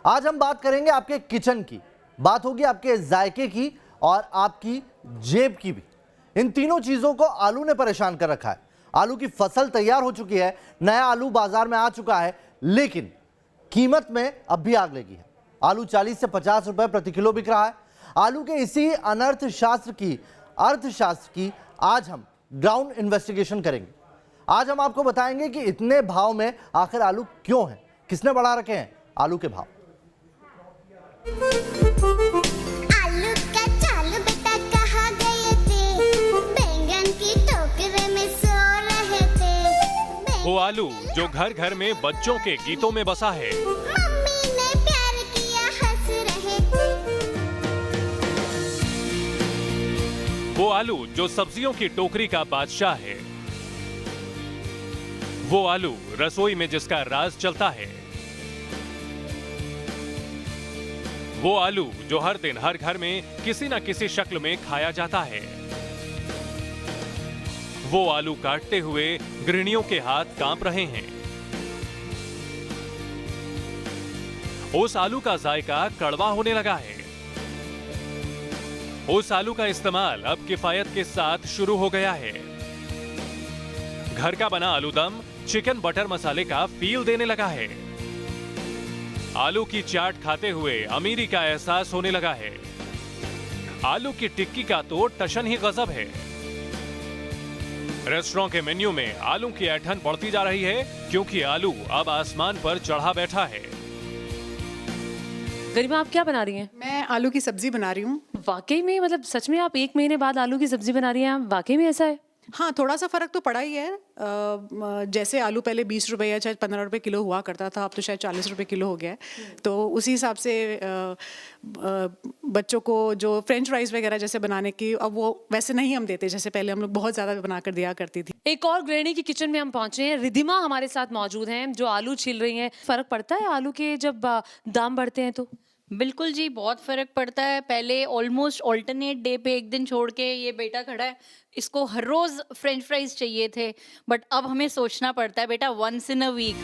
आज हम बात करेंगे आपके किचन की, बात होगी आपके जायके की और आपकी जेब की भी। इन तीनों चीजों को आलू ने परेशान कर रखा है। आलू की फसल तैयार हो चुकी है, नया आलू बाजार में आ चुका है, लेकिन कीमत में अब भी आग लगी है। आलू 40 से 50 रुपए प्रति किलो बिक रहा है। आलू के इसी अर्थशास्त्र की आज हम ग्राउंड इन्वेस्टिगेशन करेंगे। आज हम आपको बताएंगे कि इतने भाव में आखिर आलू क्यों है, किसने बढ़ा रखे हैं आलू के भाव। आलू का चालू बेटा कहाँ गए थे, बैंगन की टोकरी में सो रहे थे। वो आलू जो घर घर में बच्चों के गीतों में बसा है, मम्मी ने प्यार किया हंस रहे थे। वो आलू जो सब्जियों की टोकरी का बादशाह है, वो आलू रसोई में जिसका राज चलता है, वो आलू जो हर दिन हर घर में किसी न किसी शक्ल में खाया जाता है, वो आलू काटते हुए गृहिणियों के हाथ कांप रहे हैं। उस आलू का जायका कड़वा होने लगा है। उस आलू का इस्तेमाल अब किफायत के साथ शुरू हो गया है। घर का बना आलू दम चिकन बटर मसाले का फील देने लगा है। आलू की चाट खाते हुए अमीरी का एहसास होने लगा है। आलू की टिक्की का तो टशन ही गजब है। रेस्टोरेंट के मेन्यू में आलू की ऐंठन बढ़ती जा रही है, क्योंकि आलू अब आसमान पर चढ़ा बैठा है। गरिमा, आप क्या बना रही हैं? मैं आलू की सब्जी बना रही हूँ। वाकई में, मतलब सच में आप 1 महीने बाद आलू की सब्जी बना रही हैं? आप वाकई में ऐसा है? हाँ, थोड़ा सा फर्क तो पड़ा ही है। जैसे आलू पहले 20 रुपए या शायद 15 रुपए किलो हुआ करता था, अब तो शायद 40 रुपए किलो हो गया है। तो उसी हिसाब से बच्चों को जो फ्रेंच फ्राइज वगैरह जैसे बनाने की, अब वो वैसे नहीं हम देते जैसे पहले हम लोग बहुत ज़्यादा बनाकर दिया करती थी। एक और गृहिणी की किचन में हम पहुंचे हैं। रिधिमा हमारे साथ मौजूद हैं जो आलू छील रही हैं। फर्क पड़ता है आलू के जब दाम बढ़ते हैं तो? बिल्कुल जी, बहुत फ़र्क पड़ता है। पहले ऑलमोस्ट ऑल्टरनेट डे पे एक दिन छोड़ के ये बेटा खड़ा है, इसको हर रोज़ फ्रेंच फ्राइज चाहिए थे, बट अब हमें सोचना पड़ता है बेटा वंस इन अ वीक।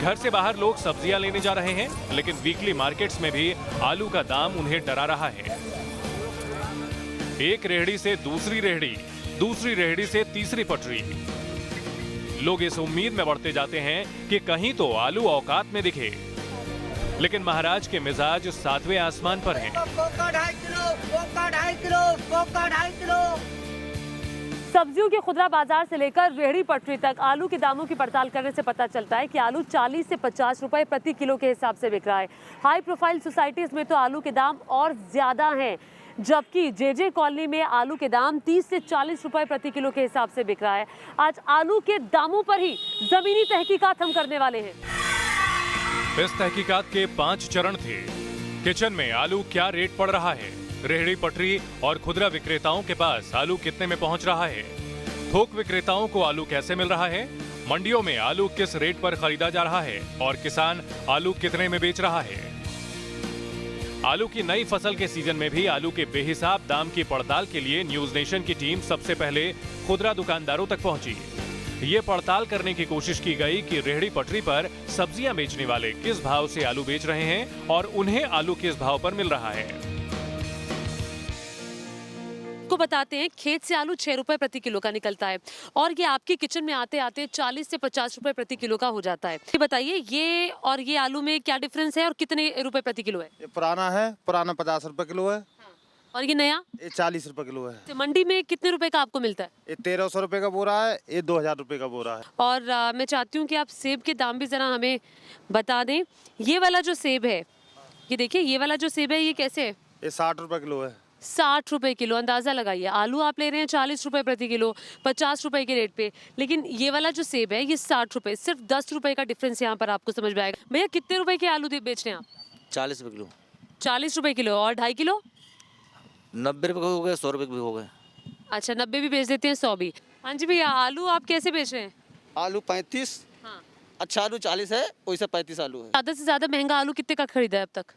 घर से बाहर लोग सब्जियां लेने जा रहे हैं, लेकिन वीकली मार्केट्स में भी आलू का दाम उन्हें डरा रहा है। एक रेहड़ी से दूसरी रेहड़ी, दूसरी रेहड़ी से तीसरी पटरी। लोग इस उम्मीद में बढ़ते जाते हैं कि कहीं तो आलू औकात में दिखे, लेकिन महाराज के मिजाज 7वें आसमान पर हैं। सब्जियों के खुदरा बाजार से लेकर रेहड़ी पटरी तक आलू के दामों की पड़ताल करने से पता चलता है कि आलू 40 से 50 रुपए प्रति किलो के हिसाब से बिक रहा है। हाई प्रोफाइल सोसाइटीज में तो आलू के दाम और ज्यादा हैं, जबकि जेजे कॉलोनी में आलू के दाम 30 से 40 रुपए प्रति किलो के हिसाब से बिक रहा है। आज आलू के दामों पर ही जमीनी तहकीकात हम करने वाले हैं। इस तहकीकात के 5 चरण थे। किचन में आलू क्या रेट पड़ रहा है, रेहड़ी पटरी और खुदरा विक्रेताओं के पास आलू कितने में पहुंच रहा है, थोक विक्रेताओं को आलू कैसे मिल रहा है, मंडियों में आलू किस रेट पर खरीदा जा रहा है और किसान आलू कितने में बेच रहा है। आलू की नई फसल के सीजन में भी आलू के बेहिसाब दाम की पड़ताल के लिए न्यूज नेशन की टीम सबसे पहले खुदरा दुकानदारों तक पहुंची। ये पड़ताल करने की कोशिश की गई कि रेहड़ी पटरी पर सब्जियां बेचने वाले किस भाव से आलू बेच रहे हैं और उन्हें आलू किस भाव पर मिल रहा है। को बताते हैं, खेत से आलू 6 रुपए प्रति किलो का निकलता है और ये आपके किचन में आते आते 40 से 50 रुपए प्रति किलो का हो जाता है। ये बताइए, ये और ये आलू में क्या डिफरेंस है और कितने रुपए प्रति किलो है? ये पुराना है, पुराना 50 रुपए किलो है। और ये नया? ये 40 रुपए किलो है। तो मंडी में कितने रुपए का आपको मिलता है? ये 1300 रुपए का बोरा है, ये 2000 रुपए का बोरा है। और मैं चाहती हूँ कि आप सेब के दाम भी जरा हमें बता दें। ये वाला जो सेब है, ये देखिए, ये वाला जो सेब है ये कैसे है? ये 60 रुपए किलो है। 60 रुपए किलो, अंदाजा लगाइए। आलू आप ले रहे हैं 40 रुपए प्रति किलो, 50 रुपए के रेट पे, लेकिन ये वाला जो सेब है ये 60 रुपए। सिर्फ 10 रुपए का डिफरेंस यहाँ पर आपको समझ में आएगा। भैया, कितने रुपए के आलू बेच रहे हैं आप? 40 रुपए किलो। 40 रुपए किलो। और 2.5 किलो? 90 रुपए हो गए, 100 रुपए भी हो गए। अच्छा, 90 भी बेच देते हैं, 100 भी। हाँ जी भैया, आलू आप कैसे बेच रहे हैं? आलू 35। हाँ। अच्छा आलू 40 है, वैसे 35 आलू है। ज्यादा से ज्यादा महंगा आलू कितने का खरीदा है अब तक?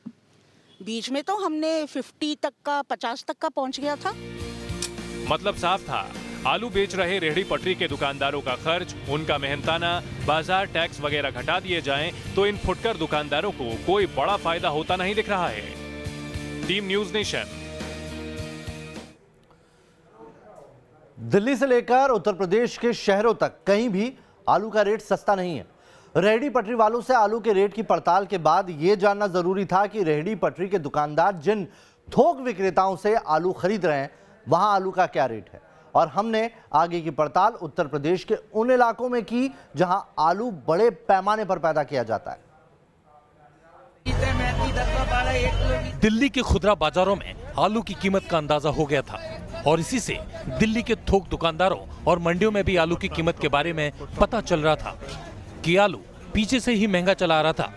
बीच में तो हमने 50 तक का, 50 तक का पहुंच गया था। मतलब साफ था, आलू बेच रहे रेहड़ी पटरी के दुकानदारों का खर्च, उनका मेहनताना, बाजार टैक्स वगैरह घटा दिए जाएं तो इन फुटकर दुकानदारों को कोई बड़ा फायदा होता नहीं दिख रहा है। Team news nation. दिल्ली से लेकर उत्तर प्रदेश के शहरों तक कहीं भी आलू का रेट सस्ता नहीं है। रेहड़ी पटरी वालों से आलू के रेट की पड़ताल के बाद यह जानना जरूरी था कि रेहड़ी पटरी के दुकानदार जिन थोक विक्रेताओं से आलू खरीद रहे हैं वहां आलू का क्या रेट है। और हमने आगे की पड़ताल उत्तर प्रदेश के उन इलाकों में की जहां आलू बड़े पैमाने पर पैदा किया जाता है। दिल्ली के खुदरा बाजारों में आलू की कीमत का अंदाजा हो गया था और इसी से दिल्ली के थोक दुकानदारों और मंडियों में भी आलू की कीमत के बारे में पता चल रहा था कि आलू पीछे से ही महंगा चला आ रहा था।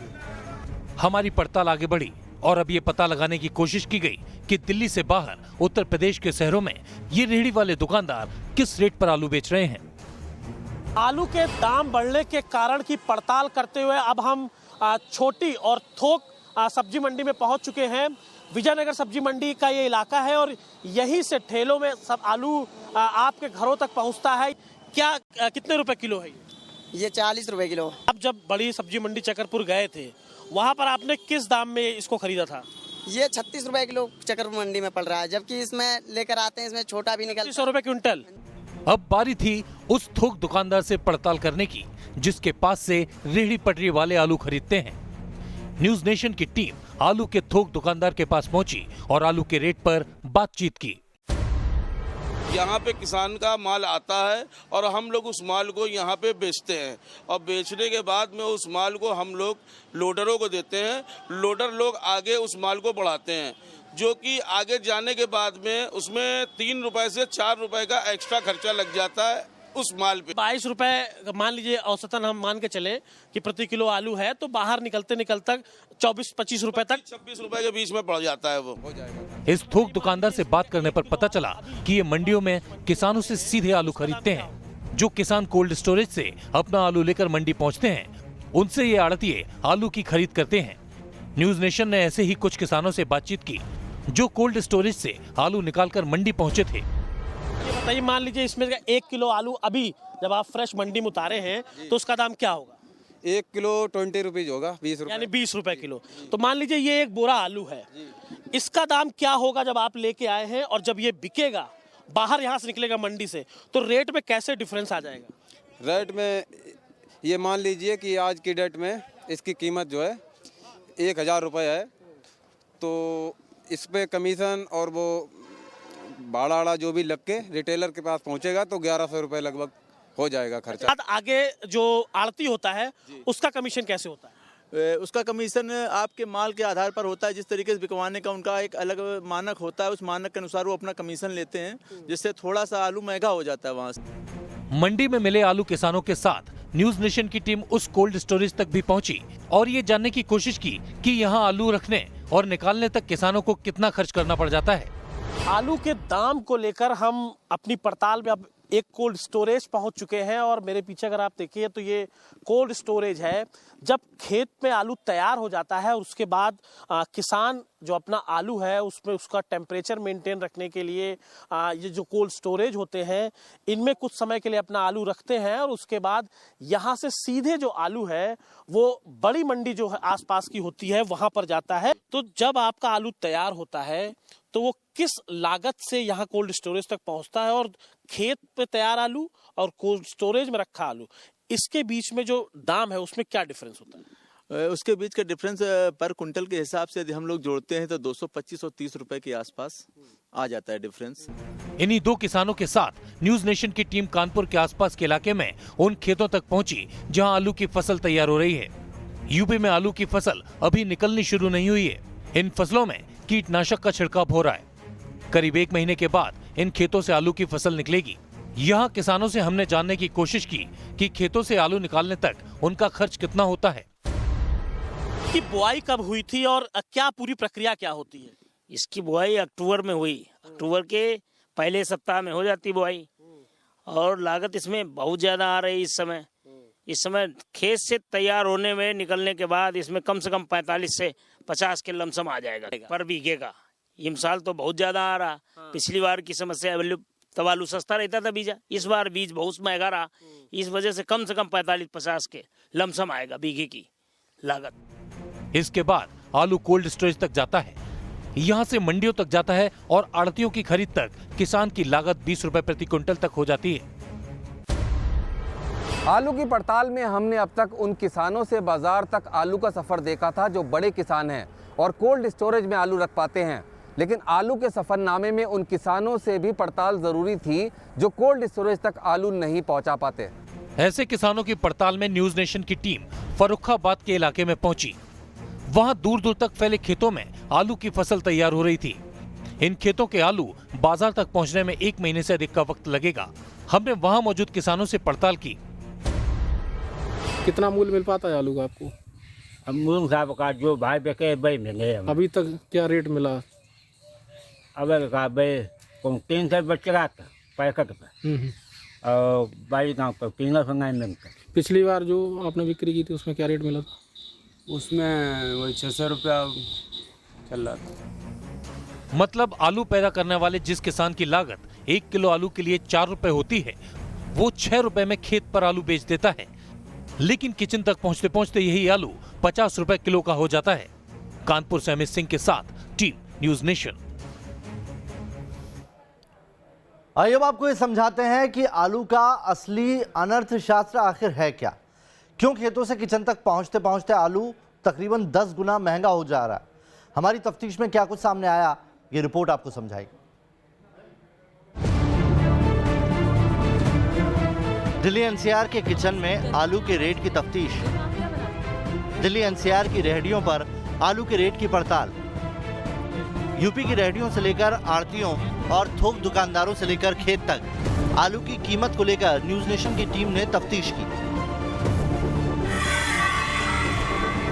हमारी पड़ताल आगे बढ़ी और अब ये पता लगाने की कोशिश की गई कि दिल्ली से बाहर उत्तर प्रदेश के शहरों में ये रेहड़ी वाले दुकानदार किस रेट पर आलू बेच रहे हैं। आलू के दाम बढ़ने के कारण की पड़ताल करते हुए अब हम छोटी और थोक सब्जी मंडी में पहुंच चुके हैं। विजयनगर सब्जी मंडी का ये इलाका है और यहीं से ठेलों में सब आलू आपके घरों तक पहुंचता है। क्या कितने रुपए किलो है ये? 40 रुपए किलो। अब जब बड़ी सब्जी मंडी चकरपुर गए थे वहां पर आपने किस दाम में इसको खरीदा था? ये 36 रुपए किलो चकरपुर मंडी में पड़ रहा है, जबकि इसमें लेकर आते हैं इसमें छोटा भी निकलता है। 100 रुपए क्विंटल। अब बारी थी उस थोक दुकानदार से पड़ताल करने की जिसके पास से रेहड़ी पटरी वाले आलू खरीदते हैं। न्यूज नेशन की टीम आलू के थोक दुकानदार के पास पहुंची और आलू के रेट पर बातचीत की। यहाँ पे किसान का माल आता है और हम लोग उस माल को यहाँ पे बेचते हैं और बेचने के बाद में उस माल को हम लोग लोडरों को देते हैं। लोडर लोग आगे उस माल को बढ़ाते हैं, जो कि आगे जाने के बाद में उसमें 3 रुपए से 4 रुपए का एक्स्ट्रा खर्चा लग जाता है उस माल पे। 22 रुपए मान लीजिए औसतन हम मान के चले कि प्रति किलो आलू है, तो बाहर निकलते निकलते 24-25 रुपए तक 26 रुपए के बीच में पड़ जाता है वो। इस थोक दुकानदार से बात करने पर पता चला कि ये मंडियों में किसानों से सीधे आलू खरीदते हैं। जो किसान कोल्ड स्टोरेज से अपना आलू लेकर मंडी पहुंचते हैं उनसे ये आड़तिये आलू की खरीद करते हैं। न्यूज नेशन ने ऐसे ही कुछ किसानों से बातचीत की जो कोल्ड स्टोरेज से आलू निकालकर मंडी पहुंचे थे। ये बताइए, मान लीजिए इसमें 1 किलो आलू अभी जब आप फ्रेश मंडी में उतारे हैं तो उसका दाम क्या होगा? 1 किलो 20 रुपीज होगा, 20 रुपए। यानी 20 रुपए किलो। तो मान लीजिए ये एक बोरा आलू है, इसका दाम क्या होगा जब आप लेके आए हैं और जब ये बिकेगा बाहर यहाँ से निकलेगा मंडी से, तो रेट में कैसे डिफरेंस आ जाएगा? रेट में ये मान लीजिए कि आज की डेट में इसकी कीमत जो है 1000 रुपये है, तो इस पे कमीशन और वो भाड़ा जो भी लग के रिटेलर के पास पहुंचेगा तो 1100 रुपये लगभग हो जाएगा खर्चा। आगे जो आड़ती होता है उसका कमीशन कैसे होता है? उसका कमीशन आपके माल के आधार पर होता है। जिस तरीके से बिकवाने का उनका एक अलग मानक होता है, उस मानक के अनुसार वो अपना कमीशन लेते हैं, जिससे थोड़ा सा आलू महंगा हो जाता है वहाँ से। मंडी में मिले आलू किसानों के साथ न्यूज नेशन की टीम उस कोल्ड स्टोरेज तक भी पहुंची और ये जानने की कोशिश की कि यहाँ आलू रखने और निकालने तक किसानों को कितना खर्च करना पड़ जाता है। आलू के दाम को लेकर हम अपनी पड़ताल में अब एक कोल्ड स्टोरेज पहुंच चुके हैं और मेरे पीछे अगर आप देखिए तो ये कोल्ड स्टोरेज है। जब खेत में आलू तैयार हो जाता है और उसके बाद किसान जो अपना आलू है उसमें उसका टेम्परेचर मेंटेन रखने के लिए ये जो कोल्ड स्टोरेज होते हैं इनमें कुछ समय के लिए अपना आलू रखते हैं और उसके बाद यहाँ से सीधे जो आलू है वो बड़ी मंडी जो है आसपास की होती है वहां पर जाता है। तो जब आपका आलू तैयार होता है तो वो किस लागत से यहाँ कोल्ड स्टोरेज तक पहुंचता है और खेत पे तैयार आलू और कोल्ड स्टोरेज में रखा आलू, इसके बीच में जो दाम है उसमें क्या डिफरेंस होता है? उसके बीच का डिफरेंस पर कुंटल के हिसाब से यदि हम लोग जोड़ते हैं तो 225 और 30 रुपए के आसपास आ जाता है डिफरेंस। इन्हीं दो किसानों के साथ न्यूज नेशन की टीम कानपुर के आसपास के इलाके में उन खेतों तक पहुंची जहां आलू की फसल तैयार हो रही है। यूपी में आलू की फसल अभी निकलनी शुरू नहीं हुई है। इन फसलों में कीटनाशक का छिड़काव हो रहा है। करीब 1 महीने के बाद इन खेतों से आलू की फसल निकलेगी। यहाँ किसानों से हमने जानने की कोशिश की कि खेतों से आलू निकालने तक उनका खर्च कितना होता है। कि बुआई कब हुई थी और क्या पूरी प्रक्रिया क्या होती है? इसकी बुआई अक्टूबर में हुई। अक्टूबर के पहले सप्ताह में हो जाती बुआई और लागत इसमें बहुत ज्यादा आ रही है इस समय खेत से तैयार होने में निकलने के बाद इसमें कम से कम 45 से 50 के लमसम आ जाएगा पर बीघे का। इस साल तो बहुत ज्यादा आ रहा। पिछली बार की समस्या तब आलू सस्ता रहता था बीजा। इस बार बीज बहुत महंगा रहा, इस वजह से कम 45-50 के लमसम आएगा बीघे की लागत। इसके बाद आलू कोल्ड स्टोरेज तक जाता है, यहाँ से मंडियों तक जाता है और आड़तियों की खरीद तक किसान की लागत 20 रुपए प्रति क्विंटल तक हो जाती है। आलू की पड़ताल में हमने अब तक उन किसानों से बाजार तक आलू का सफर देखा था जो बड़े किसान हैं और कोल्ड स्टोरेज में आलू रख पाते हैं, लेकिन आलू के सफरनामे में उन किसानों से भी पड़ताल जरूरी थी जो कोल्ड स्टोरेज तक आलू नहीं पहुंचा पाते। ऐसे किसानों की पड़ताल में न्यूज नेशन की टीम फर्रुखाबाद के इलाके में पहुंची। वहां दूर दूर तक फैले खेतों में आलू की फसल तैयार हो रही थी। इन खेतों के आलू बाजार तक पहुंचने में 1 महीने से अधिक का वक्त लगेगा। हमने वहां मौजूद किसानों से पड़ताल की। कितना मूल्य मिल पाता है आलू का आपको? मूंग साहब का जो भाई बेचे भाई महंगे। अभी तक क्या रेट मिला? अब का भाई 300 बचेगा पैकेट पे और 22 गाँव पर 300 मिलता। पिछली बार जो आपने बिक्री की थी उसमें क्या रेट मिला था? उसमें वही 600 रुपया चल रहा था। मतलब आलू पैदा करने वाले जिस किसान की लागत 1 किलो आलू के लिए 4 रुपए होती है, वो 6 रुपए में खेत पर आलू बेच देता है, लेकिन किचन तक पहुंचते पहुंचते यही आलू 50 रुपए किलो का हो जाता है। कानपुर से अमित सिंह के साथ टीम न्यूज नेशन। आइए अब आपको ये समझाते हैं कि आलू का असली अनर्थ शास्त्र आखिर है क्या। क्यों खेतों से किचन तक पहुंचते पहुंचते आलू तकरीबन 10 गुना महंगा हो जा रहा है। हमारी तफ्तीश में क्या कुछ सामने आया, ये रिपोर्ट आपको समझाएगी। दिल्ली एनसीआर के किचन में आलू के रेट की तफ्तीश। दिल्ली एनसीआर की रेहड़ियों पर आलू के रेट की पड़ताल। यूपी की रेहड़ियों से लेकर आड़तियों और थोक दुकानदारों से लेकर खेत तक आलू की कीमत को लेकर न्यूज नेशन की टीम ने तफ्तीश की।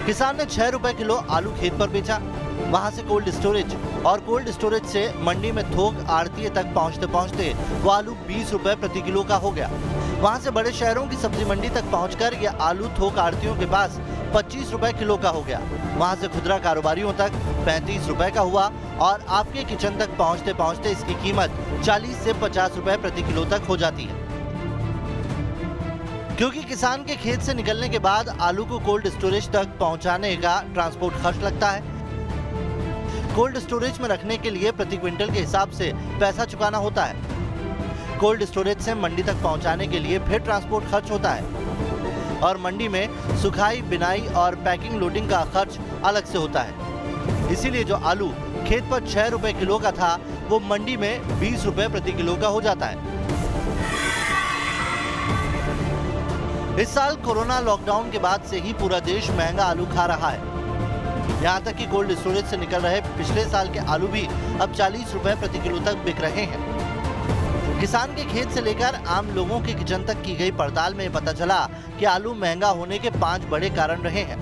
किसान ने 6 रुपए किलो आलू खेत पर बेचा, वहां से कोल्ड स्टोरेज और कोल्ड स्टोरेज से मंडी में थोक आड़तीय तक पहुंचते पहुंचते वो आलू 20 रुपए प्रति किलो का हो गया। वहां से बड़े शहरों की सब्जी मंडी तक पहुंचकर ये आलू थोक आड़तियों के पास 25 रुपए किलो का हो गया। वहां से खुदरा कारोबारियों तक 35 रुपए का हुआ और आपके किचन तक पहुंचते पहुंचते इसकी कीमत 40 से 50 रुपए प्रति किलो तक हो जाती है। क्योंकि किसान के खेत से निकलने के बाद आलू को कोल्ड स्टोरेज तक पहुंचाने का ट्रांसपोर्ट खर्च लगता है। कोल्ड स्टोरेज में रखने के लिए प्रति क्विंटल के हिसाब से पैसा चुकाना होता है। कोल्ड स्टोरेज से मंडी तक पहुंचाने के लिए फिर ट्रांसपोर्ट खर्च होता है और मंडी में सुखाई, बिनाई और पैकिंग लोडिंग का खर्च अलग से होता है। इसीलिए जो आलू खेत पर 6 रुपए किलो का था वो मंडी में 20 रुपए प्रति किलो का हो जाता है। इस साल कोरोना लॉकडाउन के बाद से ही पूरा देश महंगा आलू खा रहा है। यहाँ तक कि कोल्ड स्टोरेज से निकल रहे पिछले साल के आलू भी अब 40 रुपए प्रति किलो तक बिक रहे हैं। किसान के खेत से लेकर आम लोगों के किचन तक की गई पड़ताल में पता चला कि आलू महंगा होने के 5 बड़े कारण रहे हैं।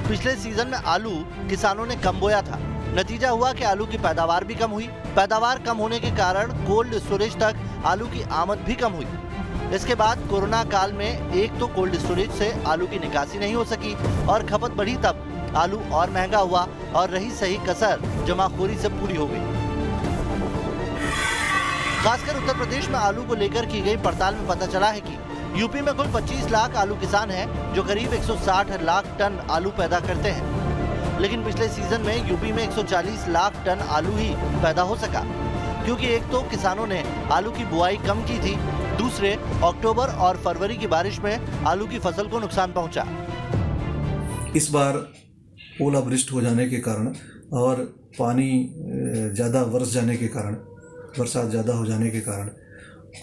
पिछले सीजन में आलू किसानों ने कम बोया था, नतीजा हुआ कि आलू की पैदावार भी कम हुई। पैदावार कम होने के कारण कोल्ड स्टोरेज तक आलू की आमद भी कम हुई। इसके बाद कोरोना काल में एक तो कोल्ड स्टोरेज से आलू की निकासी नहीं हो सकी और खपत बढ़ी, तब आलू और महंगा हुआ और रही सही कसर जमाखोरी से पूरी हो गई। खासकर उत्तर प्रदेश में आलू को लेकर की गई पड़ताल में पता चला है कि यूपी में कुल 25 लाख आलू किसान हैं जो करीब 160 लाख टन आलू पैदा करते हैं, लेकिन पिछले सीजन में यूपी में 140 लाख टन आलू ही पैदा हो सका। क्योंकि एक तो किसानों ने आलू की बुआई कम की थी, दूसरे अक्टूबर और फरवरी की बारिश में आलू की फसल को नुकसान पहुंचा। इस बार ओलावृष्टि हो जाने के कारण और पानी ज़्यादा बरस जाने के कारण, बरसात ज़्यादा हो जाने के कारण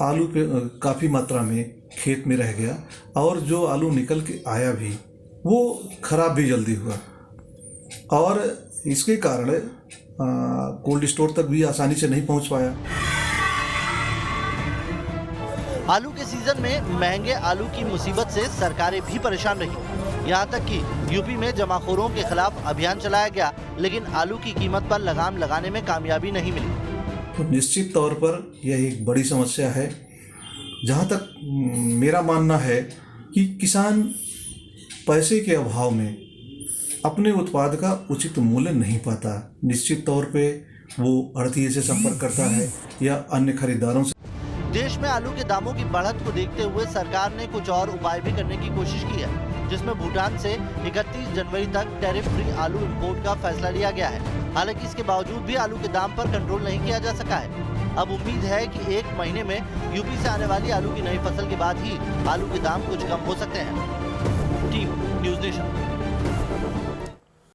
आलू पे काफ़ी मात्रा में खेत में रह गया और जो आलू निकल के आया भी वो खराब भी जल्दी हुआ और इसके कारण कोल्ड स्टोर तक भी आसानी से नहीं पहुंच पाया। आलू के सीजन में महंगे आलू की मुसीबत से सरकारें भी परेशान रही। यहाँ तक कि यूपी में जमाखोरों के खिलाफ अभियान चलाया गया, लेकिन आलू की कीमत पर लगाम लगाने में कामयाबी नहीं मिली। तो निश्चित तौर पर यह एक बड़ी समस्या है। जहाँ तक मेरा मानना है कि किसान पैसे के अभाव में अपने उत्पाद का उचित मूल्य नहीं पाता। निश्चित तौर पे वो आढ़तिये से संपर्क करता है या अन्य खरीदारों से। देश में आलू के दामों की बढ़त को देखते हुए सरकार ने कुछ और उपाय भी करने की कोशिश की है, जिसमें भूटान से 31 जनवरी तक टैरिफ फ्री आलू इंपोर्ट का फैसला लिया गया है। हालांकि इसके बावजूद भी आलू के दाम पर कंट्रोल नहीं किया जा सका है। अब उम्मीद है कि 1 महीने में यूपी से आने वाली आलू की नई फसल के बाद ही आलू के दाम कुछ कम हो सकते हैं। Team news nation.